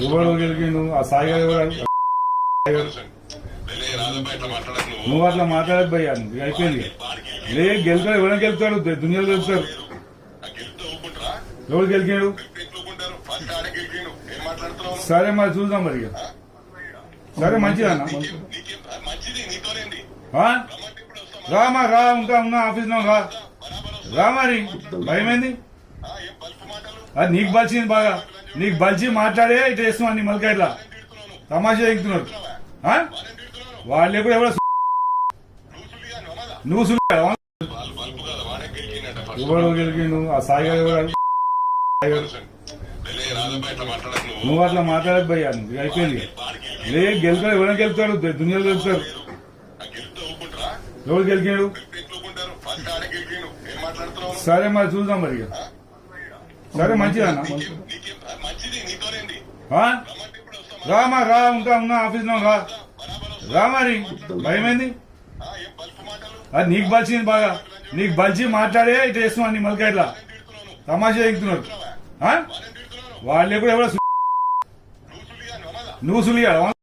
ఎవరు గెలిచిండు ఆ సాయి గారు నువ్వు అట్లా మాట్లాడదు భయ్యా నువ్వు అయిపోయింది లే గెలుతాడు ఎవరైనా గెలుతాడు దునియాలో గెలుతారు ఎవరు గెలిచాడు సరే మరి చూద్దాం మరి సరే మంచిదన్నా రామా రా ఉన్నా ఆఫీస్ లో రా మరి భయమైంది అది నీకు బలిచింది బాగా నీకు బలిచి మాట్లాడే ఇట్లా వేస్తున్నావు నీ మలక ఇట్లా తమాషా ఎక్కుతున్నారు వాళ్ళు ఎప్పుడు ఎవరో నువ్వు ఎవరు గెలిచిండు ఆ సాయి గారు నువ్వు అట్లా మాట్లాడదు భయ్యా నువ్వు అయిపోయింది లే గెలుతాడు ఎవరైనా గెలుతాడు దునియాలో గెలుతారు ఎవరు గెలిచాడు సరే మరి చూద్దాం మరి సరే మంచిదన్నా రామా రా ఉన్నా ఆఫీస్ లో రా మరి భయమైంది అది నీకు బలిచింది బాగా నీకు బలిచి మాట్లాడే ఇట్లా వేస్తున్నావు నీ మలక ఇట్లా తమాషా ఎక్కుతున్నారు వాళ్ళు ఎప్పుడు ఎవరో నువ్వు సులియాడు